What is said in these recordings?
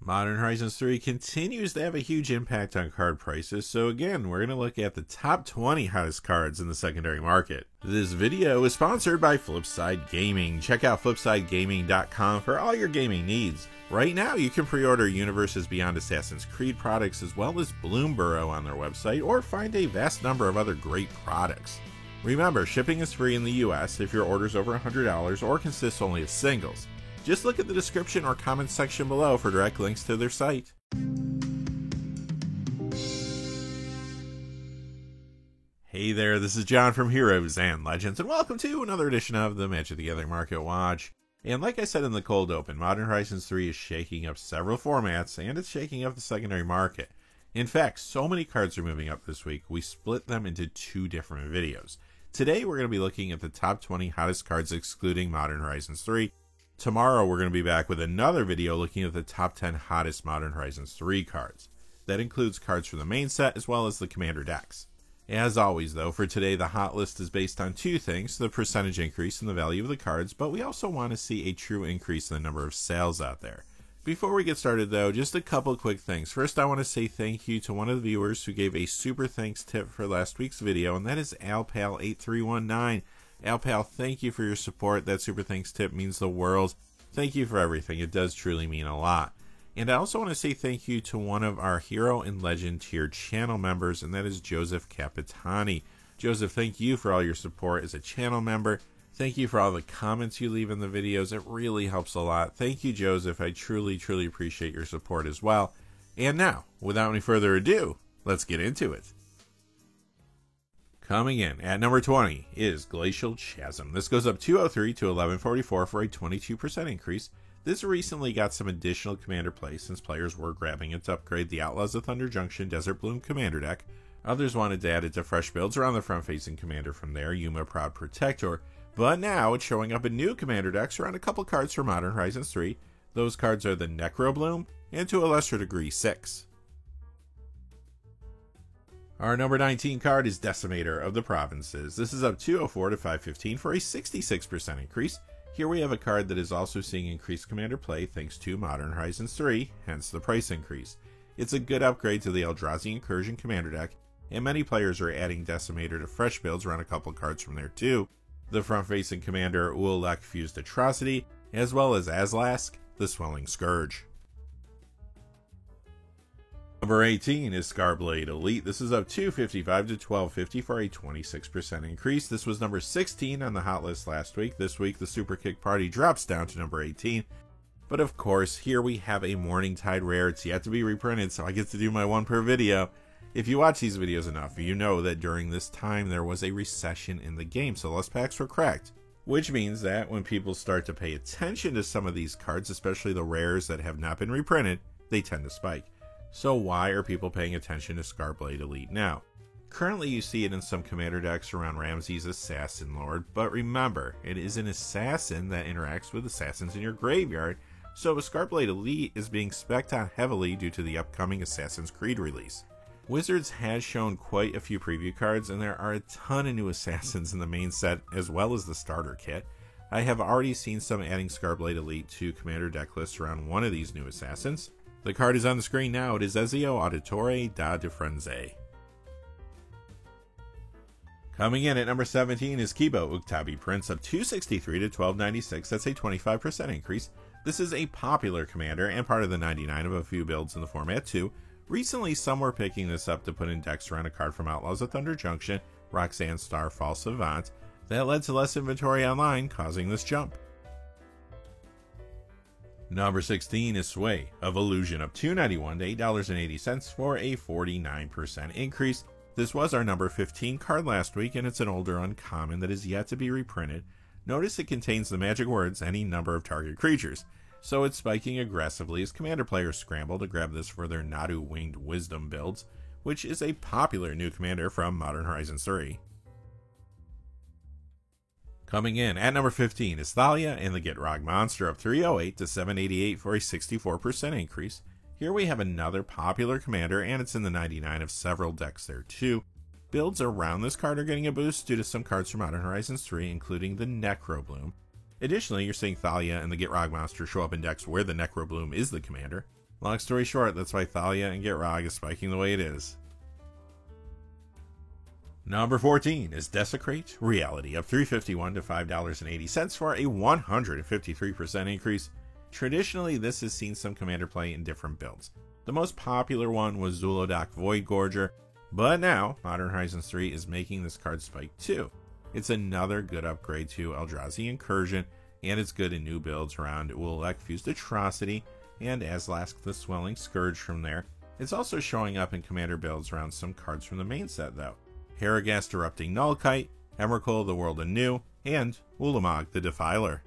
Modern Horizons 3 continues to have a huge impact on card prices, so again, we're going to look at the top 20 hottest cards in the secondary market. This video is sponsored by Flipside Gaming. Check out flipsidegaming.com for all your gaming needs. Right now, you can pre-order Universes Beyond Assassin's Creed products as well as Bloom Burrow on their website, or find a vast number of other great products. Remember, shipping is free in the US if your order is over $100 or consists only of singles. Just look at the description or comments section below for direct links to their site. Hey there, this is John from Heroes and Legends, and welcome to another edition of the Magic the Gathering Market Watch. And like I said in the cold open, Modern Horizons 3 is shaking up several formats, and it's shaking up the secondary market. In fact, so many cards are moving up this week, we split them into two different videos. Today we're going to be looking at the top 20 hottest cards excluding Modern Horizons 3. Tomorrow we're going to be back with another video looking at the top 10 hottest Modern Horizons 3 cards. That includes cards from the main set as well as the Commander decks. As always though, for today the hot list is based on two things: the percentage increase in the value of the cards, but we also want to see a true increase in the number of sales out there. Before we get started though, just a couple quick things. First, I want to say thank you to one of the viewers who gave a super thanks tip for last week's video, and that is Alpal8319. Alpal, thank you for your support. That super thanks tip means the world. Thank you for everything. It does truly mean a lot. And I also want to say thank you to one of our Hero and Legend tiered channel members, and that is Joseph Capitani. Joseph, thank you for all your support as a channel member. Thank you for all the comments you leave in the videos. It really helps a lot. Thank you, Joseph. I truly appreciate your support as well. And now, without any further ado, let's get into it. Coming in at number 20 is Glacial Chasm. This goes up 203 to 1144 for a 22% increase. This recently got some additional commander play since players were grabbing it to upgrade the Outlaws of Thunder Junction Desert Bloom commander deck. Others wanted to add it to fresh builds around the front-facing commander from there, Yuma Proud Protector. But now it's showing up in new commander decks around a couple cards for Modern Horizons 3. Those cards are the Necro Bloom and to a lesser degree 6. Our number 19 card is Decimator of the Provinces. This is up 204 to 515 for a 66% increase. Here we have a card that is also seeing increased commander play thanks to Modern Horizons 3, hence the price increase. It's a good upgrade to the Eldrazi Incursion commander deck, and many players are adding Decimator to fresh builds around a couple cards from there too. The front-facing commander Ulalak Fused Atrocity, as well as Azlask, the Swelling Scourge. Number 18 is Scarblade Elite. This is up 255 to 1250 for a 26% increase. This was number 16 on the hot list last week. This week, the Super Kick Party drops down to number 18. But of course, here we have a Morningtide rare. It's yet to be reprinted, so I get to do my one per video. If you watch these videos enough, you know that during this time there was a recession in the game, so less packs were cracked. Which means that when people start to pay attention to some of these cards, especially the rares that have not been reprinted, they tend to spike. So why are people paying attention to Scarblade Elite now? Currently you see it in some commander decks around Ramses Assassin Lord, but remember, it is an assassin that interacts with assassins in your graveyard, so a Scarblade Elite is being spec'd on heavily due to the upcoming Assassin's Creed release. Wizards has shown quite a few preview cards, and there are a ton of new assassins in the main set as well as the starter kit. I have already seen some adding Scarblade Elite to commander deck lists around one of these new assassins. The card is on the screen now. It is Ezio Auditore da Defrenze. Coming in at number 17 is Kibo Uktabi Prince, up 263 to 1296. That's a 25% increase. This is a popular commander and part of the 99 of a few builds in the format too. Recently, some were picking this up to put in decks around a card from Outlaws of Thunder Junction, Roxanne Starfall Savant. That led to less inventory online, causing this jump. Number 16 is Sway of Illusion, up $2.91 to $8.80 for a 49% increase. This was our number 15 card last week, and it's an older uncommon that is yet to be reprinted. Notice it contains the magic words any number of target creatures, so it's spiking aggressively as commander players scramble to grab this for their Nadu Winged Wisdom builds, which is a popular new commander from Modern Horizons 3. Coming in at number 15 is Thalia and the Gitrog Monster, up 308 to 788 for a 64% increase. Here we have another popular commander, and it's in the 99 of several decks there too. Builds around this card are getting a boost due to some cards from Modern Horizons 3, including the Necro Bloom. Additionally, you're seeing Thalia and the Gitrog Monster show up in decks where the Necro Bloom is the commander. Long story short, that's why Thalia and Gitrog is spiking the way it is. Number 14 is Desecrate Reality, up $3.51 to $5.80 for a 153% increase. Traditionally, this has seen some commander play in different builds. The most popular one was Zul'Adak Voidgorger, but now Modern Horizons 3 is making this card spike too. It's another good upgrade to Eldrazi Incursion, and it's good in new builds around Ululek Fused Atrocity and Azlask the Swelling Scourge from there. It's also showing up in commander builds around some cards from the main set though. Haragast Erupting Nullkite, Emrakul the World Anew, and Ulamog the Defiler.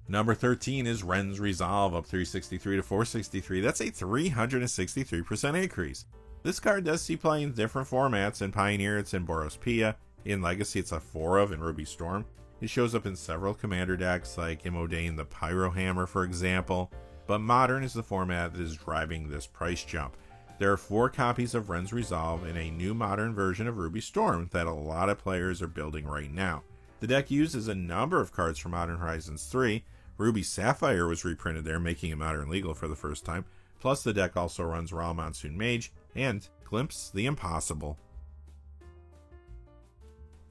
Number 13 is Ren's Resolve, up 363 to 463. That's a 363% increase. This card does see play in different formats. In Pioneer, it's in Boros Pia. In Legacy, it's a 4 of in Ruby Storm. It shows up in several commander decks, like Imodain the Pyro Hammer, for example. But Modern is the format that is driving this price jump. There are 4 copies of Ren's Resolve in a new Modern version of Ruby Storm that a lot of players are building right now. The deck uses a number of cards from Modern Horizons 3. Ruby Sapphire was reprinted there, making it Modern legal for the first time. Plus, the deck also runs Raw Monsoon Mage and Glimpse the Impossible.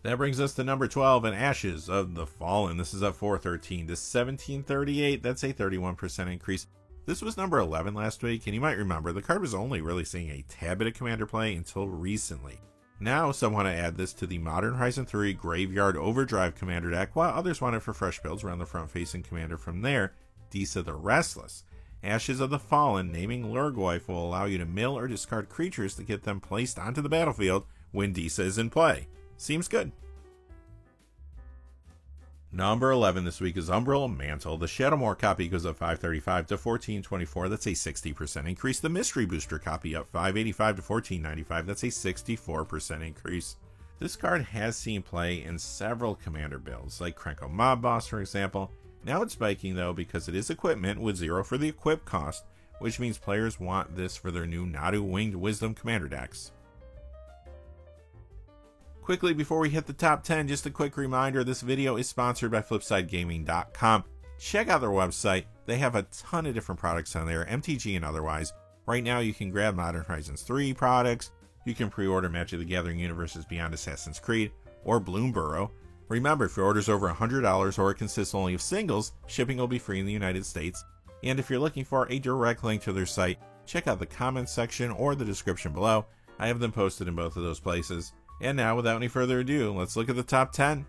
That brings us to number 12 and Ashes of the Fallen. This is up 413 to 1738. That's a 31% increase. This was number 11 last week, and you might remember the card was only really seeing a tad bit of commander play until recently. Now some want to add this to the Modern Horizon 3 Graveyard Overdrive commander deck, while others want it for fresh builds around the front-facing commander from there, Disa the Restless. Ashes of the Fallen, naming Lurgoyf will allow you to mill or discard creatures to get them placed onto the battlefield when Disa is in play. Seems good. Number 11 this week is Umbral Mantle. The Shadowmoor copy goes up 535 to 1424. That's a 60% increase. The Mystery Booster copy up 585 to 1495. That's a 64% increase. This card has seen play in several commander builds, like Krenko Mob Boss, for example. Now it's spiking though because it is equipment with 0 for the equip cost, which means players want this for their new Nadu Winged Wisdom commander decks. Quickly, before we hit the top 10, just a quick reminder, this video is sponsored by FlipsideGaming.com. Check out their website. They have a ton of different products on there, MTG and otherwise. Right now, you can grab Modern Horizons 3 products. You can pre-order Magic the Gathering Universes Beyond Assassin's Creed or Bloomburrow. Remember, if your order's over $100 or it consists only of singles, shipping will be free in the United States. And if you're looking for a direct link to their site, check out the comments section or the description below. I have them posted in both of those places. And now, without any further ado, let's look at the top 10.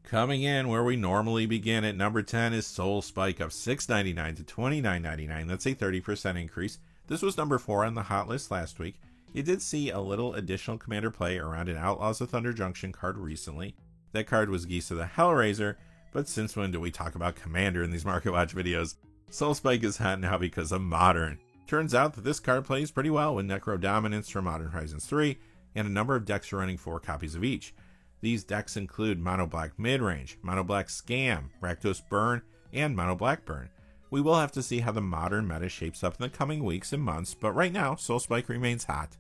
Coming in where we normally begin at number 10 is Soul Spike, up $6.99 to $29.99. That's a 30% increase. This was number 4 on the hot list last week. It did see a little additional commander play around an Outlaws of Thunder Junction card recently. That card was Gisa the Hellraiser, but since when do we talk about commander in these Market Watch videos? Soul Spike is hot now because of Modern. Turns out that this card plays pretty well with Necro Dominance from Modern Horizons 3, and a number of decks are running 4 copies of each. These decks include Mono Black Midrange, Mono Black Scam, Rakdos Burn, and Mono Black Burn. We will have to see how the Modern meta shapes up in the coming weeks and months, but right now, Soul Spike remains hot.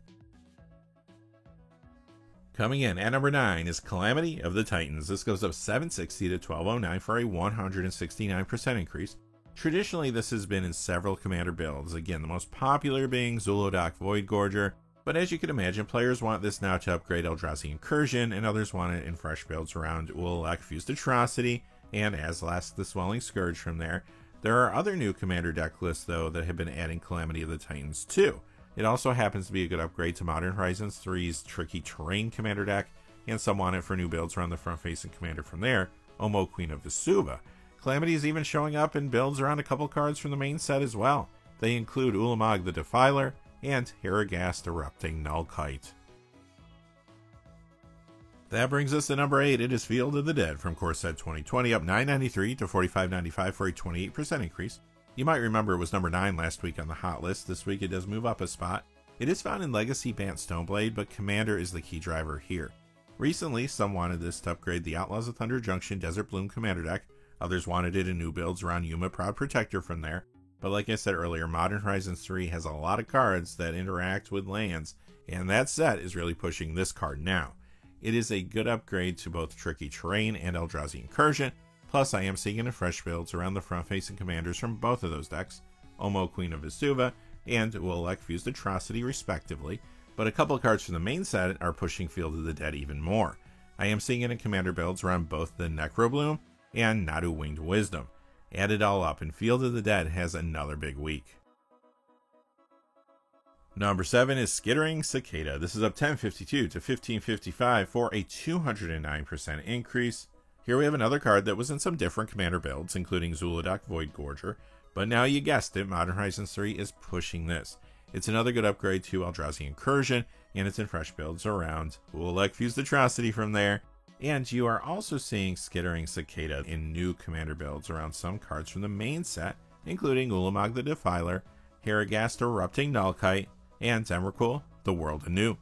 Coming in at number 9 is Calamity of the Titans. This goes up $7.60 to $12.09 for a 169% increase. Traditionally, this has been in several commander builds, again, the most popular being Zul'Adak Voidgorger. But as you can imagine, players want this now to upgrade Eldrazi Incursion, and others want it in fresh builds around Ululek Fused Atrocity and Azlask the Swelling Scourge from there. There are other new commander deck lists, though, that have been adding Calamity of the Titans too. It also happens to be a good upgrade to Modern Horizons 3's Tricky Terrain commander deck, and some want it for new builds around the front-facing commander from there, Omo Queen of Vesuva. Calamity is even showing up in builds around a couple cards from the main set as well. They include Ulamog the Defiler, and Haragast Erupting Nullkite. That brings us to number 8. It is Field of the Dead from Core Set 2020, up $9.93 to $45.95 for a 28% increase. You might remember it was number 9 last week on the hot list. This week it does move up a spot. It is found in Legacy Bant Stoneblade, but Commander is the key driver here. Recently, some wanted this to upgrade the Outlaws of Thunder Junction Desert Bloom commander deck. Others wanted it in new builds around Yuma Proud Protector from there. But like I said earlier, Modern Horizons 3 has a lot of cards that interact with lands, and that set is really pushing this card now. It is a good upgrade to both Tricky Terrain and Eldrazi Incursion, Plus, I am seeing it in fresh builds around the front-facing commanders from both of those decks, Omo, Queen of Vesuva, and Ulalak, Fused Atrocity, respectively, but a couple cards from the main set are pushing Field of the Dead even more. I am seeing it in commander builds around both the Necrobloom and Nadu Winged Wisdom. Add it all up, and Field of the Dead has another big week. Number 7 is Skittering Cicada. This is up 1052 to 1555 for a 209% increase. Here we have another card that was in some different commander builds, including Xul'Odak Voidgorger, but now you guessed it, Modern Horizons 3 is pushing this. It's another good upgrade to Eldrazi Incursion, and it's in fresh builds around Ulalak, Fused Atrocity from there. And you are also seeing Skittering Cicada in new commander builds around some cards from the main set, including Ulamog the Defiler, Haragast Erupting Nullkite, and Emrakul, The World Anew.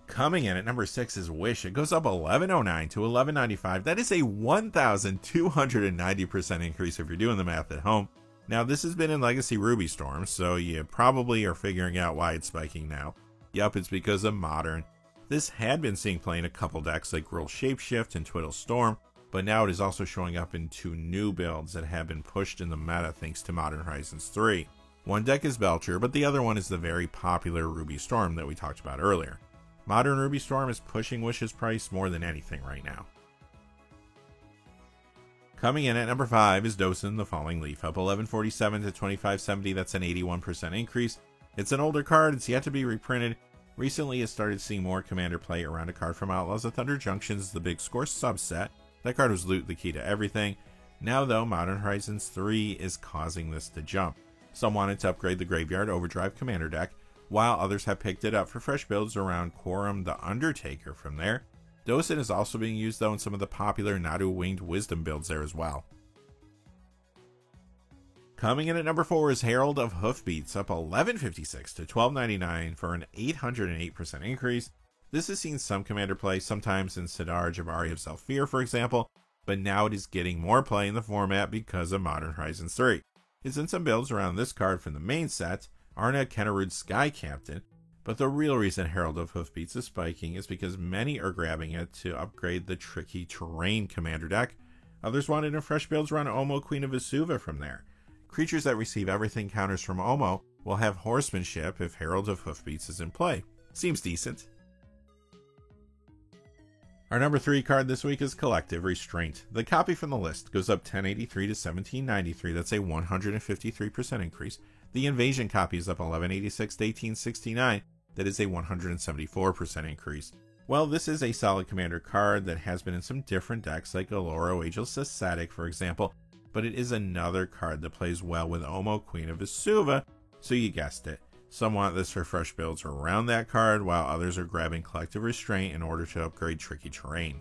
Coming in at number 6 is Wish. It goes up 1109 to 1195. That is a 1,290% increase if you're doing the math at home. Now, this has been in Legacy Ruby Storm, so you probably are figuring out why it's spiking now. Yup, it's because of Modern. This had been seeing play in a couple decks like Gruul Shapeshift and Twiddle Storm, but now it is also showing up in 2 new builds that have been pushed in the meta thanks to Modern Horizons 3. One deck is Belcher, but the other one is the very popular Ruby Storm that we talked about earlier. Modern Ruby Storm is pushing Wish's price more than anything right now. Coming in at number 5 is Dosun the Falling Leaf, up 1147 to 2570. That's an 81% increase. It's an older card, it's yet to be reprinted. Recently, it started seeing more commander play around a card from Outlaws of Thunder Junction's The Big Score subset. That card was Loot the Key to Everything. Now, though, Modern Horizons 3 is causing this to jump. Some wanted to upgrade the Graveyard Overdrive commander deck, while others have picked it up for fresh builds around Quorum the Undertaker from there. Dosun is also being used, though, in some of the popular Nadu Winged Wisdom builds there as well. Coming in at number 4 is Herald of Hoofbeats, up 1156 to 1299 for an 808% increase. This has seen some commander play, sometimes in Sidar Jabari of Zhalfir, for example, but now it is getting more play in the format because of Modern Horizons 3. It's in some builds around this card from the main set, Arna Kennerud Sky Captain, but the real reason Herald of Hoofbeats is spiking is because many are grabbing it to upgrade the Tricky Terrain commander deck. Others wanted in fresh builds around Omo Queen of Vesuva from there. Creatures that receive everything counters from Omo will have horsemanship if Herald of Hoofbeats is in play. Seems decent. Our number 3 card this week is Collective Restraint. The copy from the list goes up 1083 to 1793. That's a 153% increase. The Invasion copy is up 1186 to 1869. That is a 174% increase. Well, this is a solid commander card that has been in some different decks like Aloro Ageless Ascetic, for example, but it is another card that plays well with Omo Queen of Vesuva, so you guessed it. Some want this for fresh builds around that card, while others are grabbing Collective Restraint in order to upgrade Tricky Terrain.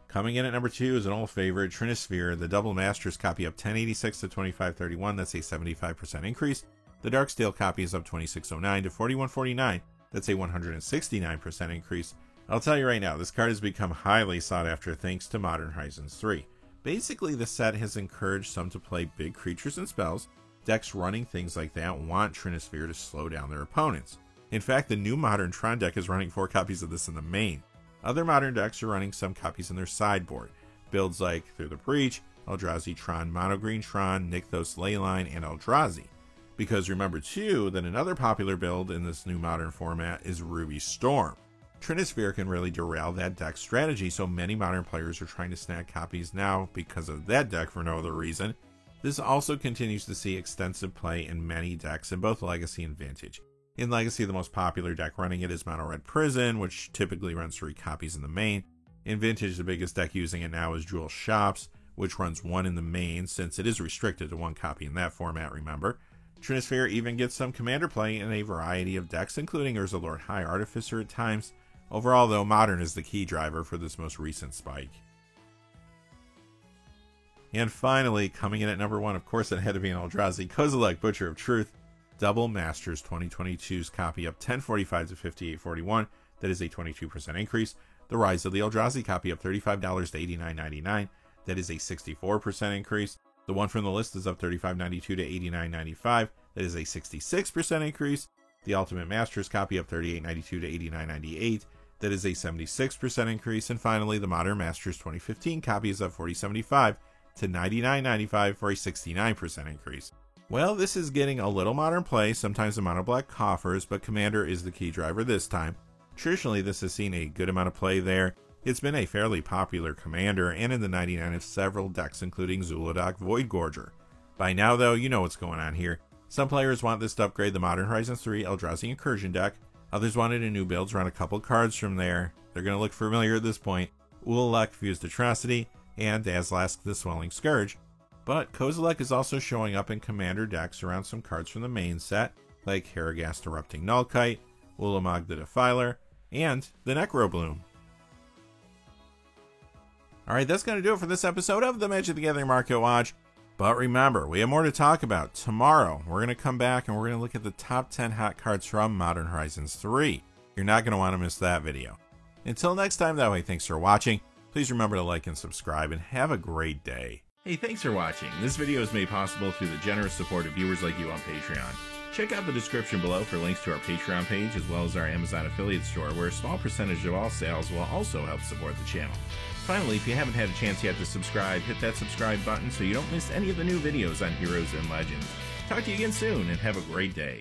Coming in at number 2 is an old favorite, Trinisphere. The Double Masters copy up 1086 to 2531. That's a 75% increase. The Darksteel copy is up 2609 to 4149. That's a 169% increase. I'll tell you right now, this card has become highly sought after thanks to Modern Horizons 3. Basically, the set has encouraged some to play big creatures and spells. Decks running things like that want Trinisphere to slow down their opponents. In fact, the new Modern Tron deck is running 4 copies of this in the main. Other Modern decks are running some copies in their sideboard. Builds like Through the Breach, Eldrazi Tron, Mono Green Tron, Nykthos Leyline, and Eldrazi. Because remember too that another popular build in this new Modern format is Ruby Storm. Trinisphere can really derail that deck strategy, so many Modern players are trying to snag copies now because of that deck for no other reason. This also continues to see extensive play in many decks in both Legacy and Vintage. In Legacy, the most popular deck running it is Mono Red Prison, which typically runs 3 copies in the main. In Vintage, the biggest deck using it now is Jewel Shops, which runs 1 in the main, since it is restricted to 1 copy in that format, remember. Trinisphere even gets some commander play in a variety of decks, including Urza Lord High Artificer at times. Overall, though, Modern is the key driver for this most recent spike. And finally, coming in at number 1, of course it had to be an Eldrazi, Kozilek, Butcher of Truth. Double Masters 2022's copy up 1045 to 5841. That is a 22% increase. The Rise of the Eldrazi copy up $35 to $89.99. That is a 64% increase. The one from the list is up $35.92 to $89.95. That is a 66% increase. The Ultimate Masters copy up $38.92 to $89.98. that is a 76% increase. And finally, the Modern Masters 2015 copy is up 4075 to $99.95 for a 69% increase. Well, this is getting a little modern play, sometimes the mono black coffers, but Commander is the key driver this time. Traditionally, this has seen a good amount of play there. It's been a fairly popular Commander, and in the 99 of several decks, including Zuladoc Voidgorger. By now, though, you know what's going on here. Some players want this to upgrade the Modern Horizons 3 Eldrazi Incursion deck. Others wanted a new build to run a couple cards from there. They're going to look familiar at this point. Ulalak Fused Atrocity, and Dazlask the Swelling Scourge. But Kozilek is also showing up in Commander decks around some cards from the main set, like Haragast Erupting Nullkite, Ulamog the Defiler, and the Necrobloom. Alright, that's going to do it for this episode of the Magic the Gathering Market Watch. But remember, we have more to talk about. Tomorrow, we're going to come back and we're going to look at the top 10 hot cards from Modern Horizons 3. You're not going to want to miss that video. Until next time, though, hey, thanks for watching. Please remember to like and subscribe, and have a great day. Hey, thanks for watching. This video is made possible through the generous support of viewers like you on Patreon. Check out the description below for links to our Patreon page, as well as our Amazon affiliate store, where a small percentage of all sales will also help support the channel. Finally, if you haven't had a chance yet to subscribe, hit that subscribe button so you don't miss any of the new videos on Heroes and Legends. Talk to you again soon, and have a great day.